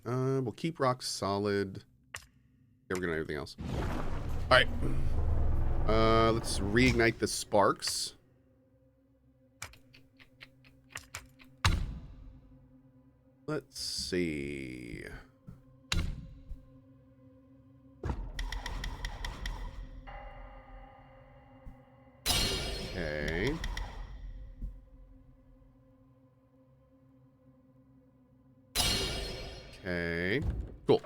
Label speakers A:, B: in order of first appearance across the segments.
A: We'll keep rock solid. Yeah, we're gonna do everything else. All right. Let's reignite the sparks. Let's see. Okay. Okay. Cool.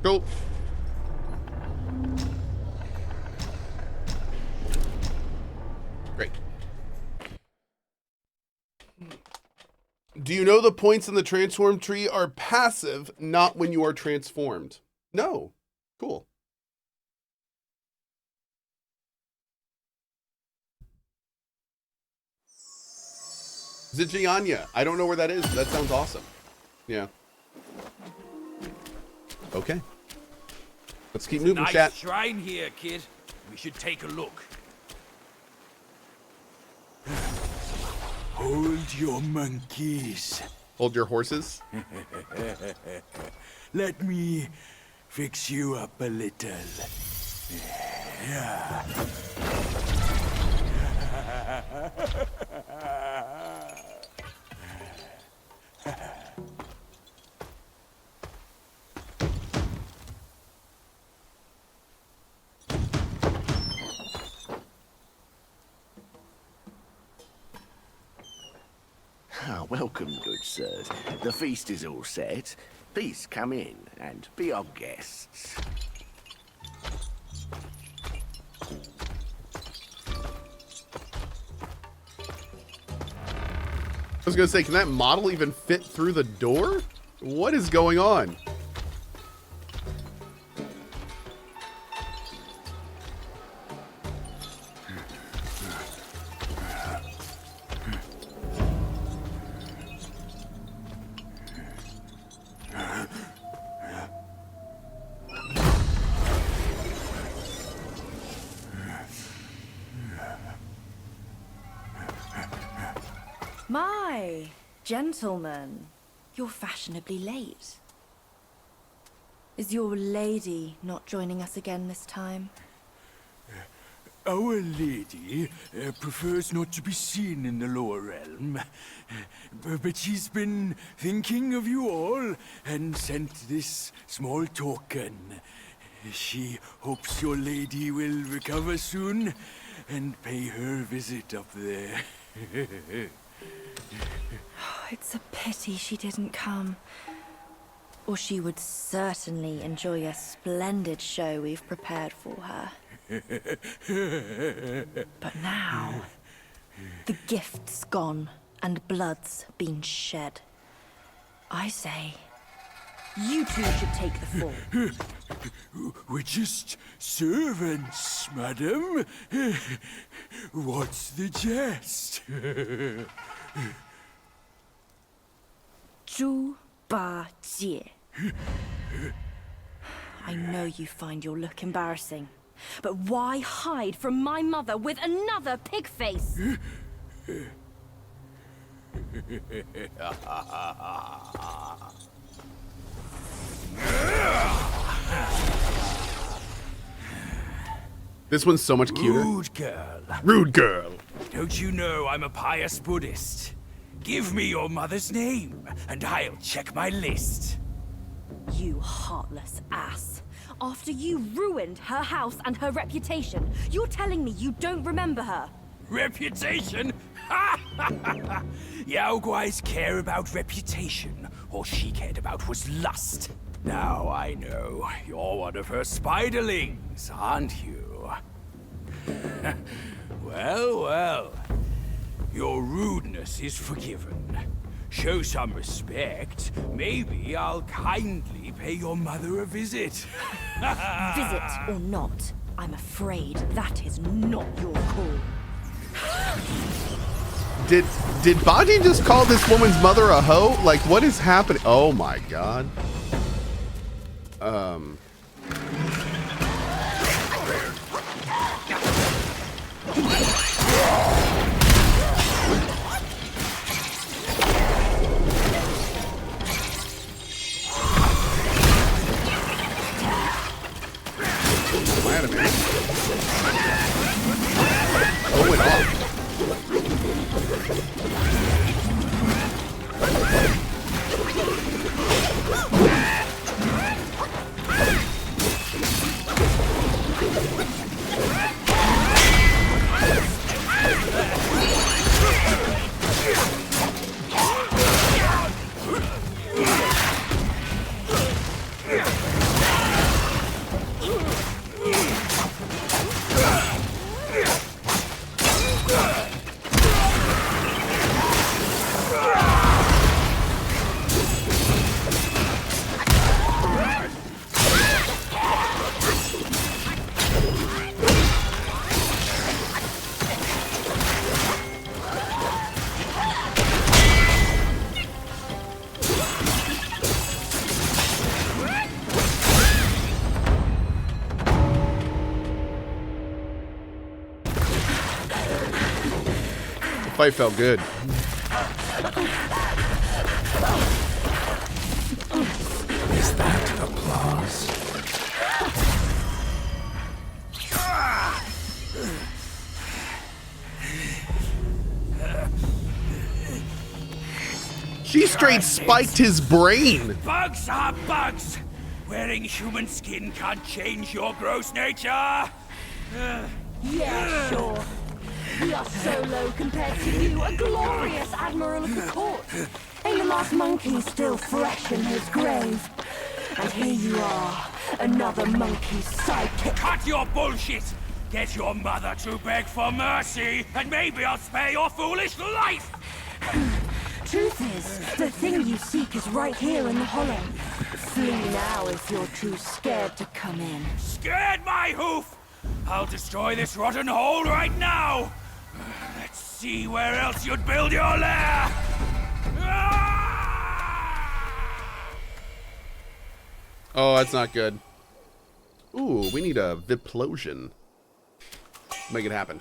A: Cool. Great. Do you know the points in the transform tree are passive, not when you are transformed? No. Cool. Zijianya. I don't know where that is. That sounds awesome. Yeah. Okay. Let's keep moving, chat.
B: Nice shrine here, kid. We should take a look.
C: Hold your monkeys.
A: Hold your horses.
C: Let me fix you up a little. Yeah.
D: Welcome, good sirs. The feast is all set. Please come in and be our guests.
A: I was gonna say, can that model even fit through the door? What is going on?
E: My gentlemen, you're fashionably late. Is your lady not joining us again this time?
C: Our lady prefers not to be seen in the lower realm. But she's been thinking of you all and sent this small token. She hopes your lady will recover soon and pay her visit up there.
E: It's a pity she didn't come. Or she would certainly enjoy a splendid show we've prepared for her. But now, the gift's gone and blood's been shed. I say, you two should take the fall.
C: We're just servants, madam. What's the jest?
E: Zhu Ba Jie. I know you find your look embarrassing, but why hide from my mother with another pig face?
A: This one's so much cuter.
B: Rude girl.
A: Rude girl.
B: Don't you know I'm a pious Buddhist? Give me your mother's name, and I'll check my list.
E: You heartless ass. After you ruined her house and her reputation, you're telling me you don't remember her?
B: Reputation? Ha ha ha ha! Yao Guai's care about reputation. All she cared about was lust. Now I know. You're one of her spiderlings, aren't you? Well, well. Your rudeness is forgiven. Show some respect. Maybe I'll kindly pay your mother a visit.
E: Visit or not, I'm afraid that is not your call.
A: Did Baji just call this woman's mother a hoe? Like, what is happening? Oh my god. a minute. Going off. Fight felt good.
B: Is that applause?
A: She straight spiked his brain.
B: Bugs are bugs. Wearing human skin can't change your gross nature.
E: Yeah, sure. We are so low compared to you, a glorious admiral of the court. Ain't the last monkey still fresh in his grave? And here you are, another monkey's sidekick.
B: Cut your bullshit. Get your mother to beg for mercy, and maybe I'll spare your foolish life.
E: Truth is, the thing you seek is right here in the hollow. Flee now if you're too scared to come in.
B: Scared my hoof? I'll destroy this rotten hole right now. Let's see where else you'd build your lair.
A: Oh, that's not good. Ooh, we need a Viplosion. Make it happen.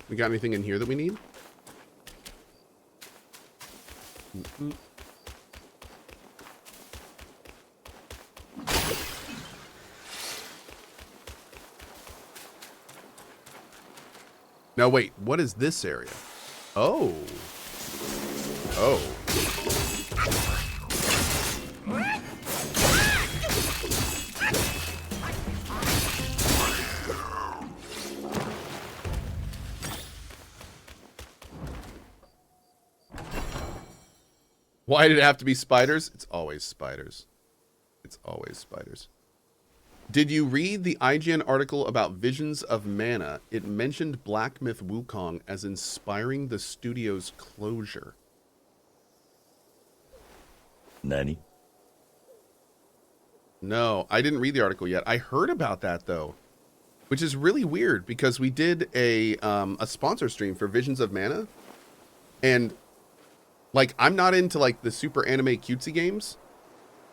A: We got anything in here that we need? No, wait. What is this area? Oh. Oh. Why did it have to be spiders? It's always spiders. It's always spiders. Did you read the IGN article about Visions of Mana? It mentioned Black Myth Wukong as inspiring the studio's closure.
F: Nani?
A: No, I didn't read the article yet. I heard about that though, which is really weird because we did a sponsor stream for Visions of Mana, and like I'm not into like the super anime cutesy games,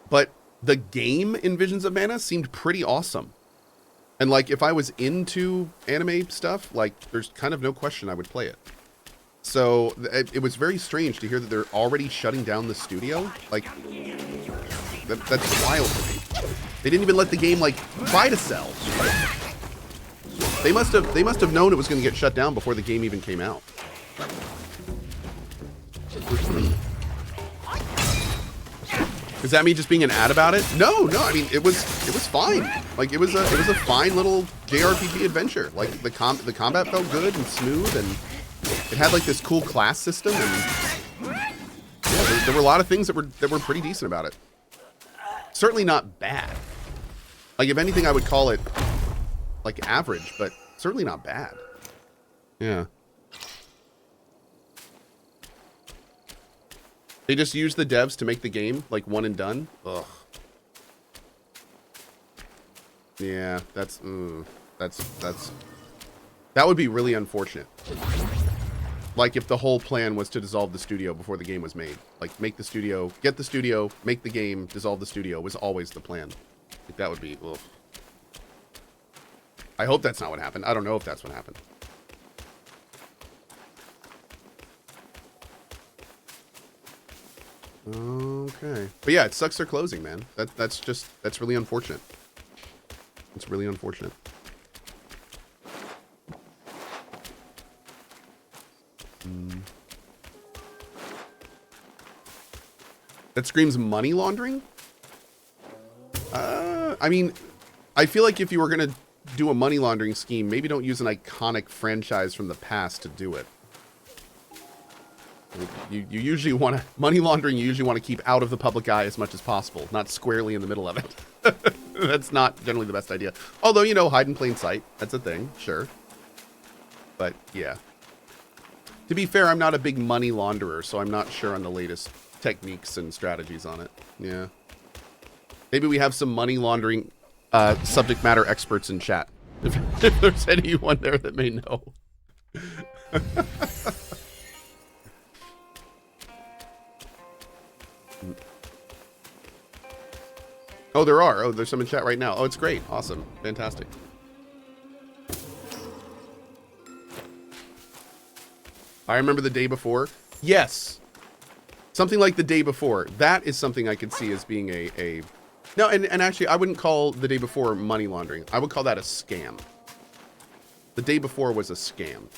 A: but the game in Visions of Mana seemed pretty awesome. And like if I was into anime stuff, like there's kind of no question I would play it. So it was very strange to hear that they're already shutting down the studio. Like that's wild to me. They didn't even let the game like try to sell. They must have known it was going to get shut down before the game even came out. Is that me just being an ad about it? No, I mean it was fine. Like it was a fine little JRPG adventure. Like the combat felt good and smooth, and it had like this cool class system, and yeah, there were a lot of things that were pretty decent about it. Certainly not bad. Like if anything, I would call it like average, but certainly not bad. Yeah. They just use the devs to make the game like one and done. Ugh. Yeah, that would be really unfortunate. Like if the whole plan was to dissolve the studio before the game was made. Like make the studio, get the studio, make the game, dissolve the studio was always the plan. Like that would be, ugh. I hope that's not what happened. I don't know if that's what happened. Okay. But yeah, it sucks they're closing, man. That's really unfortunate. It's really unfortunate. That screams money laundering? I mean, I feel like if you were going to do a money laundering scheme, maybe don't use an iconic franchise from the past to do it. You usually want to, money laundering, you usually want to keep out of the public eye as much as possible, not squarely in the middle of it. That's not generally the best idea. Although, you know, hide in plain sight, that's a thing, sure. But, yeah. To be fair, I'm not a big money launderer, so I'm not sure on the latest techniques and strategies on it. Yeah. Maybe we have some money laundering subject matter experts in chat. If there's anyone there that may know. Oh, there are. Oh, there's some in chat right now. Oh, it's great. Awesome. Fantastic. I remember the day before. Yes. Something like the day before. That is something I could see as being a no, and actually, I wouldn't call the day before money laundering. I would call that a scam. The day before was a scam.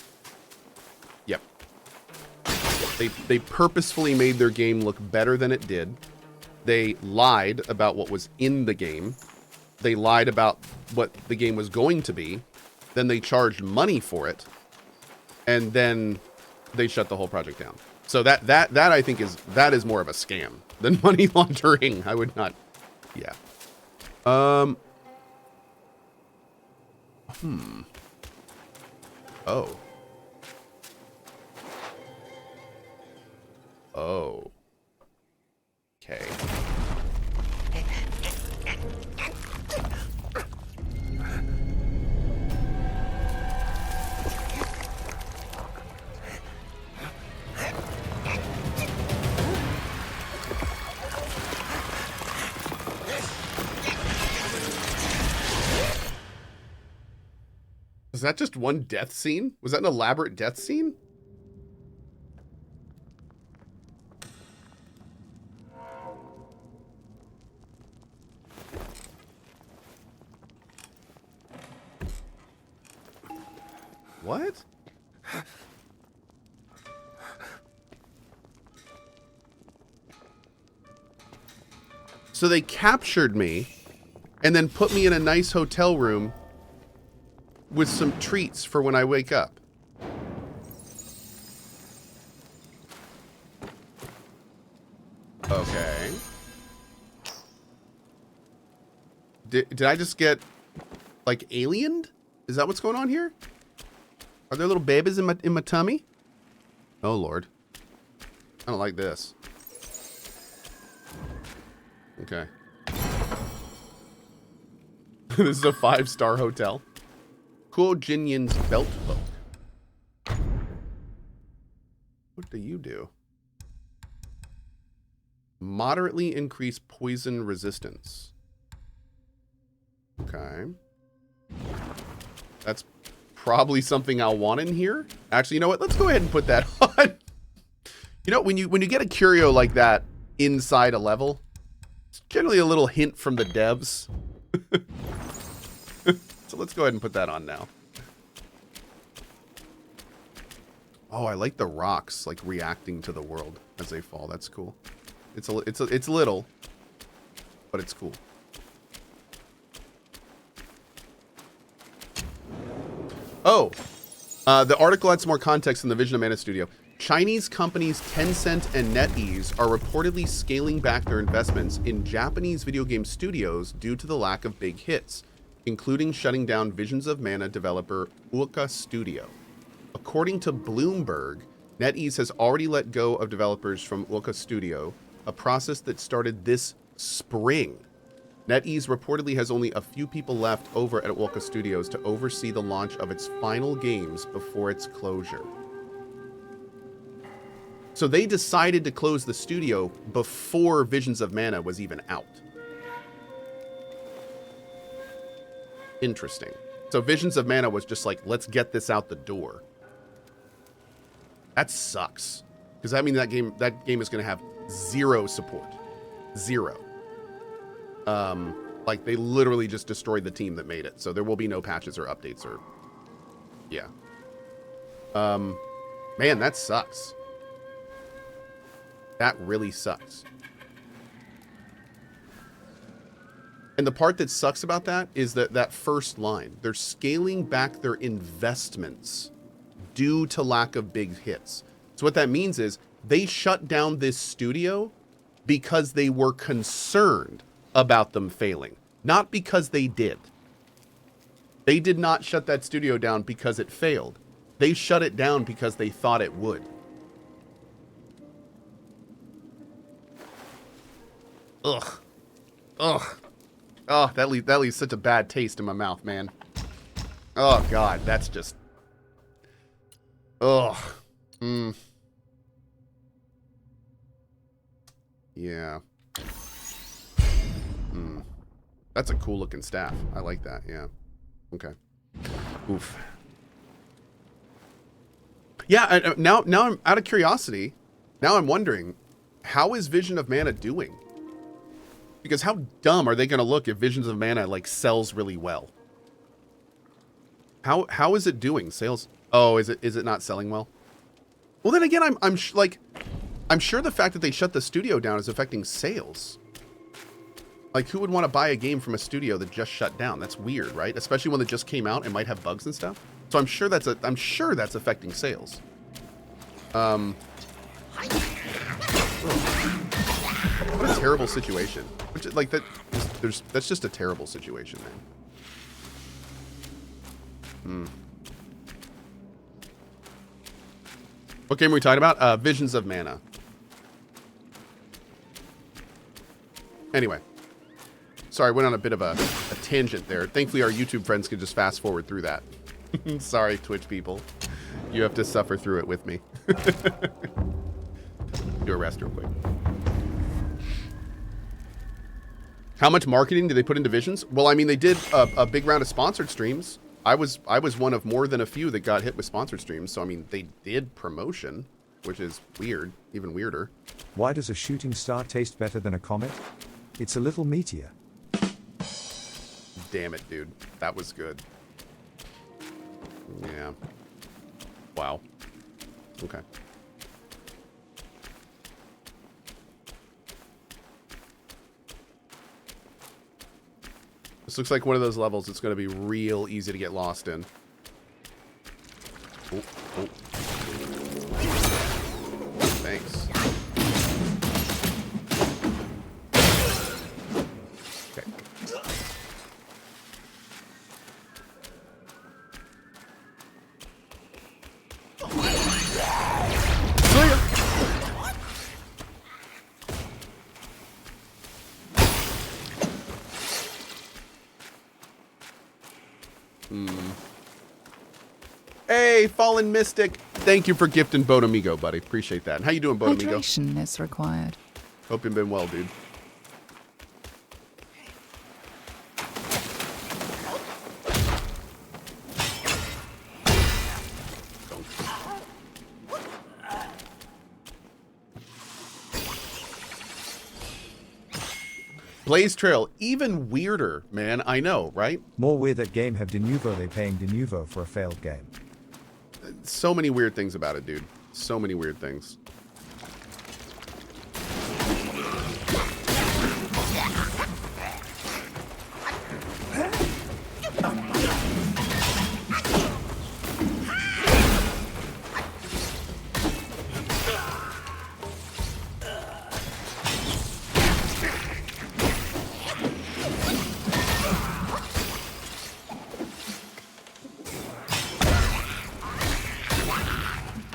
A: Yep. They purposefully made their game look better than it did. They lied about what was in the game. They lied about what the game was going to be. Then they charged money for it. And then they shut the whole project down. So that I think is more of a scam than money laundering. I would not. Yeah. Oh. Oh. Okay. Was that just one death scene? Was that an elaborate death scene? What? So they captured me and then put me in a nice hotel room with some treats for when I wake up. Okay. Did I just get, like, aliened? Is that what's going on here? Are there little babies in my tummy? Oh, Lord. I don't like this. Okay. This is a 5-star hotel. Cool Jinyin's belt book. What do you do? Moderately increase poison resistance. Okay. That's probably something I'll want in here. Actually, you know what? Let's go ahead and put that on. You know, when you get a curio like that inside a level, it's generally a little hint from the devs. So let's go ahead and put that on now. Oh, I like the rocks like reacting to the world as they fall. That's cool. It's little, but it's cool. Oh, the article had some more context in the Vision of Mana studio. Chinese companies Tencent and NetEase are reportedly scaling back their investments in Japanese video game studios due to the lack of big hits, including shutting down Visions of Mana developer WUKONG Studio. According to Bloomberg, NetEase has already let go of developers from WUKONG Studio, a process that started this spring. NetEase reportedly has only a few people left over at WUKONG Studios to oversee the launch of its final games before its closure. So they decided to close the studio before Visions of Mana was even out. Interesting. So Visions of Mana was just like, let's get this out the door. That sucks. Because I mean that game is going to have zero support. Zero. Like they literally just destroyed the team that made it. So there will be no patches or updates or yeah. Man, that sucks. That really sucks. And the part that sucks about that is that first line. They're scaling back their investments due to lack of big hits. So what that means is they shut down this studio because they were concerned about them failing, not because they did. They did not shut that studio down because it failed. They shut it down because they thought it would. Ugh. Ugh. Oh, that leaves such a bad taste in my mouth, man. Oh, God, that's just... Ugh. Yeah. That's a cool-looking staff. I like that, yeah. Okay. Oof. Yeah, now I'm out of curiosity. Now I'm wondering, how is Vision of Mana doing? Because how dumb are they going to look if Visions of Mana like sells really well? How is it doing? Sales? Oh, is it not selling well? Well, then again, I'm sure the fact that they shut the studio down is affecting sales. Like, who would want to buy a game from a studio that just shut down? That's weird, right? Especially one that just came out and might have bugs and stuff. So I'm sure that's affecting sales. What a terrible situation. Like that's just a terrible situation, man. What game are we talking about? Visions of Mana. Anyway. Sorry, I went on a bit of a tangent there. Thankfully, our YouTube friends could just fast forward through that. Sorry, Twitch people. You have to suffer through it with me. Do a rest real quick. How much marketing did they put into Visions? Well, I mean, they did a big round of sponsored streams. I was one of more than a few that got hit with sponsored streams. So, I mean, they did promotion, which is weird, even weirder.
F: Why does a shooting star taste better than a comet? It's a little meteor.
A: Damn it, dude. That was good. Yeah. Wow. Okay. This looks like one of those levels that's going to be real easy to get lost in. Oh, oh. Thanks. Okay. Hey, Fallen Mystic. Thank you for gifting Bonamigo, buddy. Appreciate that. How you doing, Bonamigo?
G: Hydration is required.
A: Hope you've been well, dude. Blaze Trail, even weirder, man. I know, right?
F: More weird that game have de nouveau they paying de nouveau for a failed game.
A: So many weird things about it, dude. So many weird things.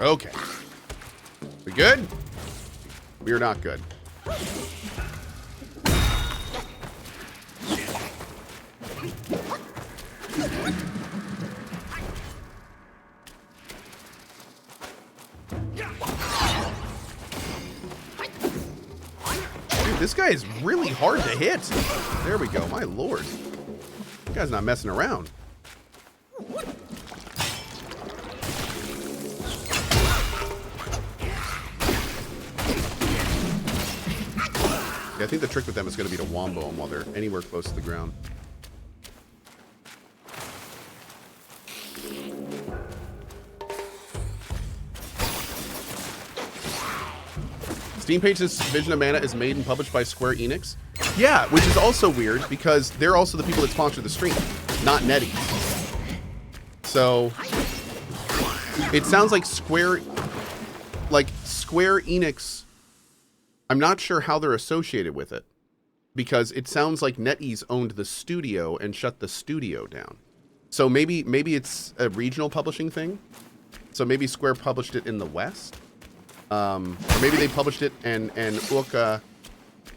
A: Okay. We good? We are not good. Dude, this guy is really hard to hit. There we go. My lord. This guy's not messing around. Yeah, I think the trick with them is going to be to wombo them while they're anywhere close to the ground. Steam Page's Vision of Mana is made and published by Square Enix. Yeah, which is also weird because they're also the people that sponsor the stream, not NetEase. So it sounds like Square Enix. I'm not sure how they're associated with it because it sounds like NetEase owned the studio and shut the studio down. So maybe it's a regional publishing thing. So maybe Square published it in the West. Or maybe they published it and WUKONG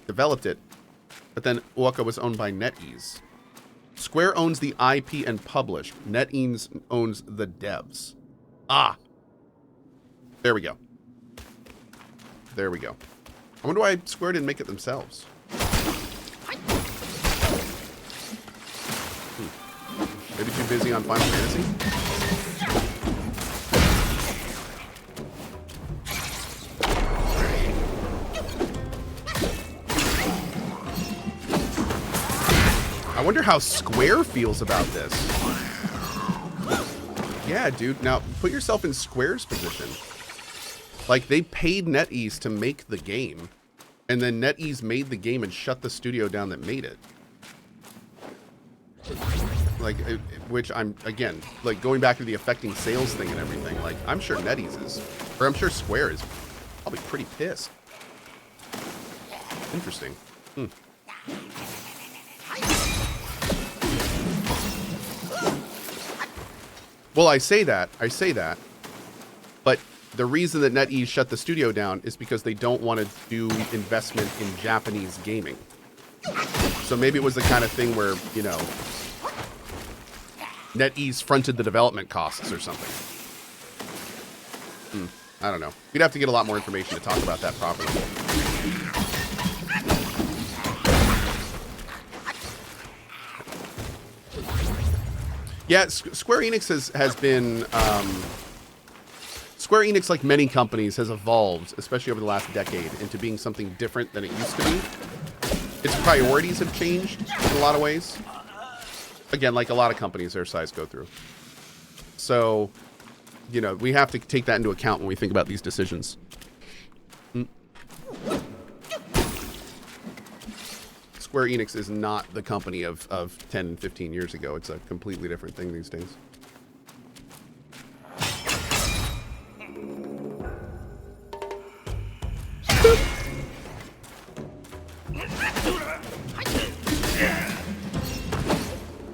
A: developed it, but then WUKONG was owned by NetEase. Square owns the IP and publish. NetEase owns the devs. Ah. There we go. There we go. I wonder why Square didn't make it themselves. Maybe too busy on Final Fantasy? I wonder how Square feels about this. Yeah, dude. Now, put yourself in Square's position. Like, they paid NetEase to make the game, and then NetEase made the game and shut the studio down that made it. Like, which I'm, again, like, going back to the affecting sales thing and everything, like, I'm sure NetEase is, or I'm sure Square is probably pretty pissed. Interesting. Hmm. Well, I say that, but the reason that NetEase shut the studio down is because they don't want to do investment in Japanese gaming. So maybe it was the kind of thing where, you know, NetEase fronted the development costs or something. I don't know. We'd have to get a lot more information to talk about that properly. Yeah, Square Enix has been... Square Enix, like many companies, has evolved, especially over the last decade, into being something different than it used to be. Its priorities have changed in a lot of ways. Again, like a lot of companies their size go through. So, you know, we have to take that into account when we think about these decisions. Square Enix is not the company of 10 and 15 years ago. It's a completely different thing these days.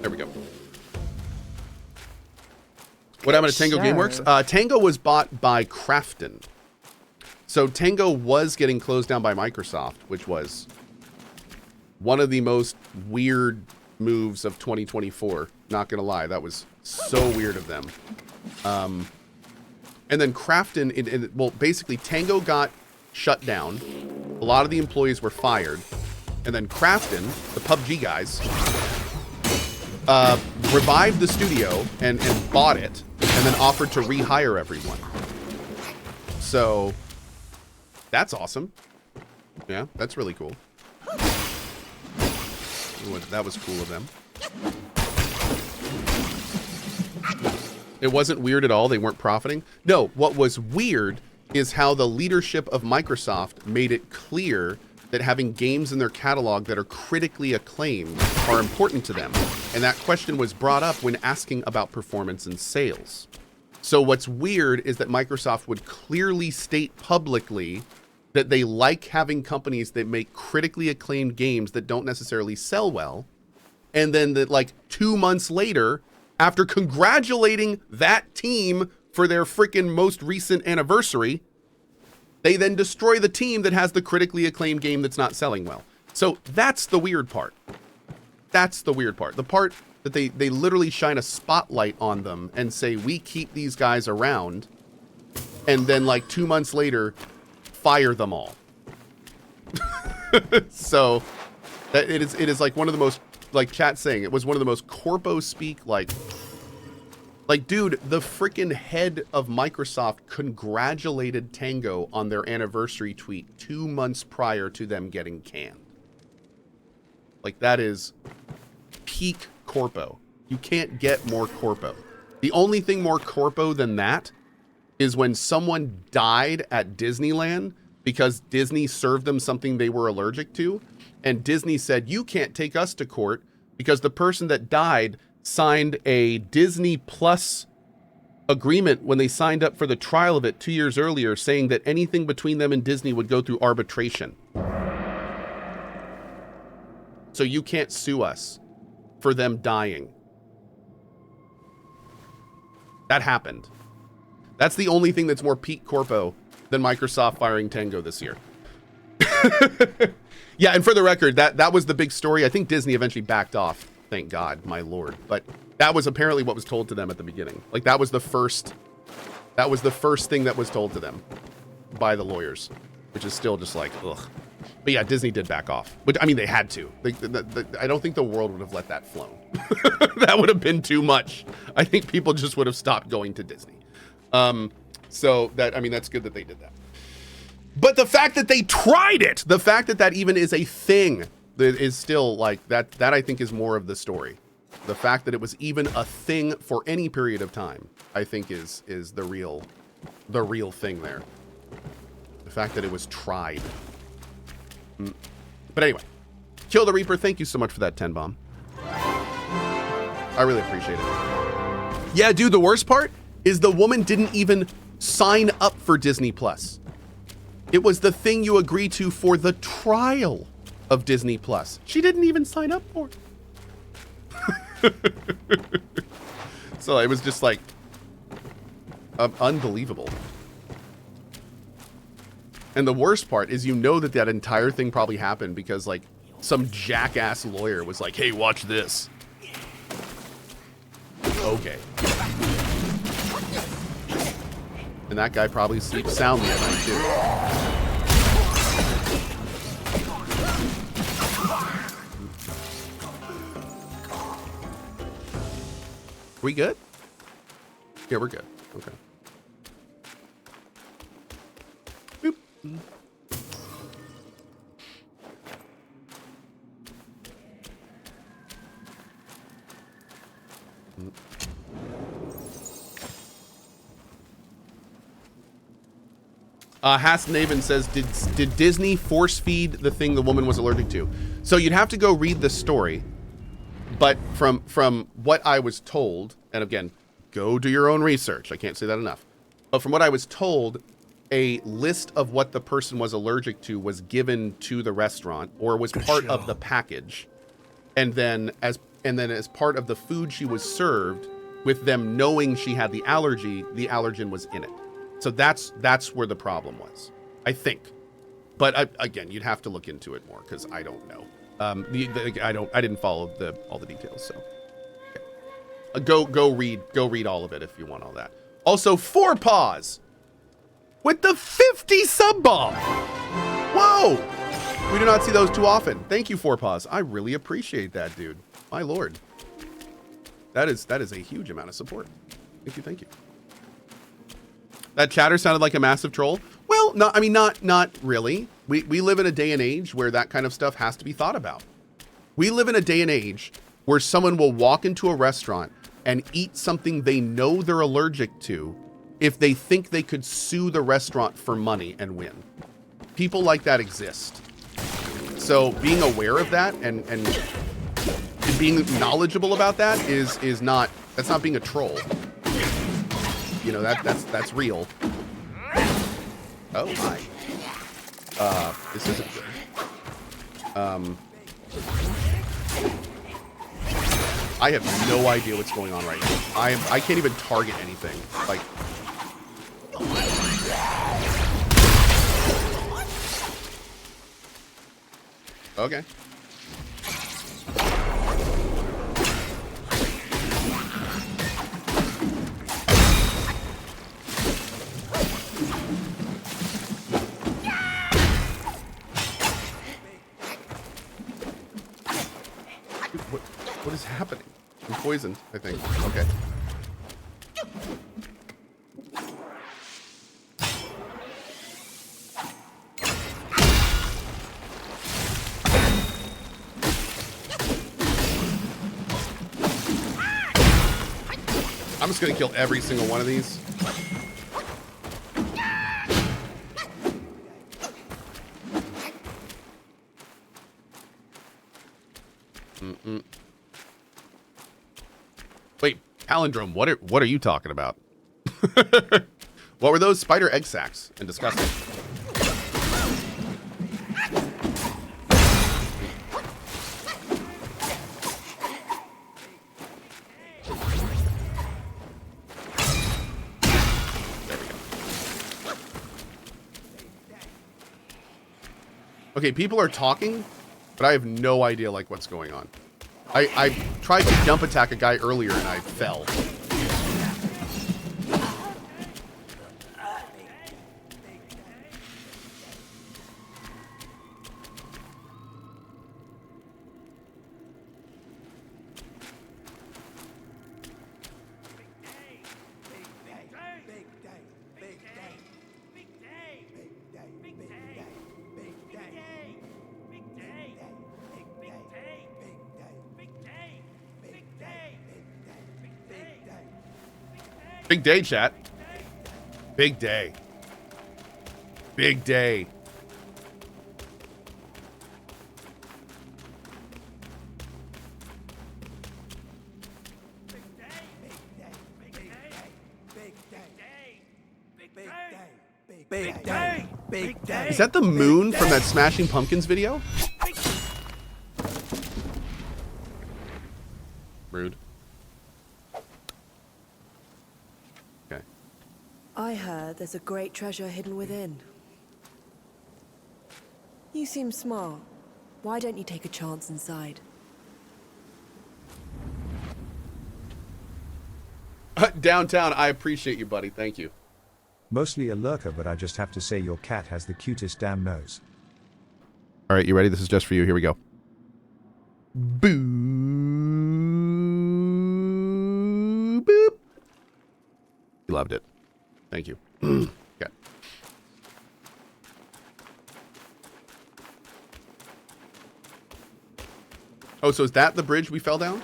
A: There we go. What happened to Tango Gameworks? Tango was bought by Krafton. So Tango was getting closed down by Microsoft, which was one of the most weird moves of 2024. Not gonna lie, that was so weird of them. And then Krafton, well, basically Tango got shut down. A lot of the employees were fired. And then Krafton, the PUBG guys, revived the studio and bought it, and then offered to rehire everyone. So that's awesome. Yeah, that's really cool. That was cool of them. It wasn't weird at all. They weren't profiting. No, what was weird is how the leadership of Microsoft made it clear that having games in their catalog that are critically acclaimed are important to them. And that question was brought up when asking about performance and sales. So what's weird is that Microsoft would clearly state publicly that they like having companies that make critically acclaimed games that don't necessarily sell well. And then that, like, 2 months later, after congratulating that team for their freaking most recent anniversary, they then destroy the team that has the critically acclaimed game that's not selling well. So that's the weird part. That's the weird part. The part that they literally shine a spotlight on them and say, we keep these guys around, and then like 2 months later, fire them all. So that it is like one of the most, like chat saying, it was one of the most corpo speak, like dude, the freaking head of Microsoft congratulated Tango on their anniversary tweet 2 months prior to them getting canned. Like, that is peak corpo. You can't get more corpo. The only thing more corpo than that is when someone died at Disneyland because Disney served them something they were allergic to, and Disney said, you can't take us to court because the person that died signed a Disney Plus agreement when they signed up for the trial of it 2 years earlier, saying that anything between them and Disney would go through arbitration. So you can't sue us for them dying. That happened. That's the only thing that's more peak corpo than Microsoft firing Tango this year. Yeah, and for the record, that was the big story. I think Disney eventually backed off. Thank God, my lord. But that was apparently what was told to them at the beginning. Like, that was the first thing that was told to them by the lawyers, which is still just like, ugh. But yeah, Disney did back off. But I mean, they had to. I don't think the world would have let that flown. That would have been too much. I think people just would have stopped going to Disney. So that, I mean, that's good that they did that. But the fact that they tried it, the fact that that even is a thing, that is still like that I think is more of the story. The fact that it was even a thing for any period of time, I think is the real thing there. The fact that it was tried. But anyway, Kill the Reaper, thank you so much for that 10 bomb. I really appreciate it. Yeah, dude, the worst part is the woman didn't even sign up for Disney Plus. It was the thing you agree to for the trial of Disney Plus. She didn't even sign up for it. So it was just like unbelievable. And the worst part is, you know, that entire thing probably happened because like some jackass lawyer was like, hey, watch this. Okay. And that guy probably sleeps soundly at night too. We good? Yeah, we're good. Okay. Boop. Hasnaven says, did Disney force feed the thing the woman was allergic to? So you'd have to go read the story. But from what I was told, and again, go do your own research. I can't say that enough. But from what I was told, a list of what the person was allergic to was given to the restaurant, or was part of the package. And then as part of the food she was served, with them knowing she had the allergy, the allergen was in it. So that's where the problem was, I think. But again, you'd have to look into it more because I don't know. I didn't follow all the details. So okay. Go read all of it if you want all that. Also, 4paws with the 50 sub bomb. Whoa! We do not see those too often. Thank you, 4paws. I really appreciate that, dude. My lord. That is a huge amount of support. Thank you. That chatter sounded like a massive troll. Well, not really. We live in a day and age where that kind of stuff has to be thought about. We live in a day and age where someone will walk into a restaurant and eat something they know they're allergic to if they think they could sue the restaurant for money and win. People like that exist. So being aware of that and being knowledgeable about that that's not being a troll. You know, that's real. Oh my. This isn't good. I have no idea what's going on right now. I can't even target anything. Like, okay. What is happening? I'm poisoned, I think. Okay. just gonna kill every single one of these. Wait, palindrome. What are you talking about? What were those? Spider egg sacs and disgusting. Okay, people are talking, but I have no idea like what's going on. I tried to jump attack a guy earlier and I fell. Big day, chat. Big day. Big day.
C: Big day. Big day.
A: Is that the moon from that Smashing Pumpkins video? Rude. Okay.
G: I heard there's a great treasure hidden within. You seem smart. Why don't you take a chance inside?
A: Downtown, I appreciate you, buddy. Thank you.
F: Mostly a lurker, but I just have to say your cat has the cutest damn nose.
A: All right, you ready? This is just for you. Here we go. Boo. Boop. You loved it. Thank you. Okay. Oh, so is that the bridge we fell down?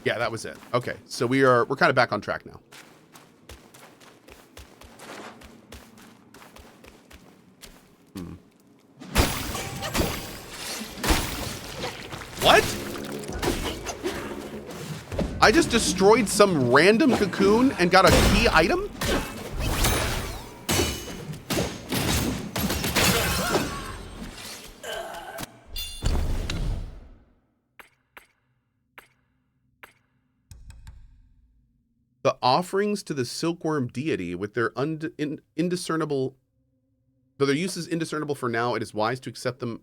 A: Yeah, that was it. Okay, so we're kind of back on track now. What? I just destroyed some random cocoon and got a key item? The offerings to the silkworm deity with their indiscernible, though their use is indiscernible for now, it is wise to accept them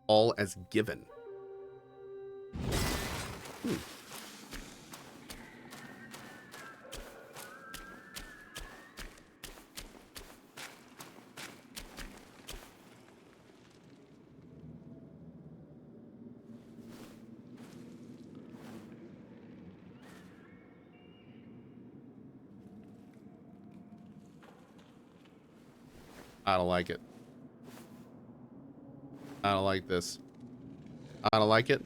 A: all as given. I don't like it. I don't like this. I don't like it.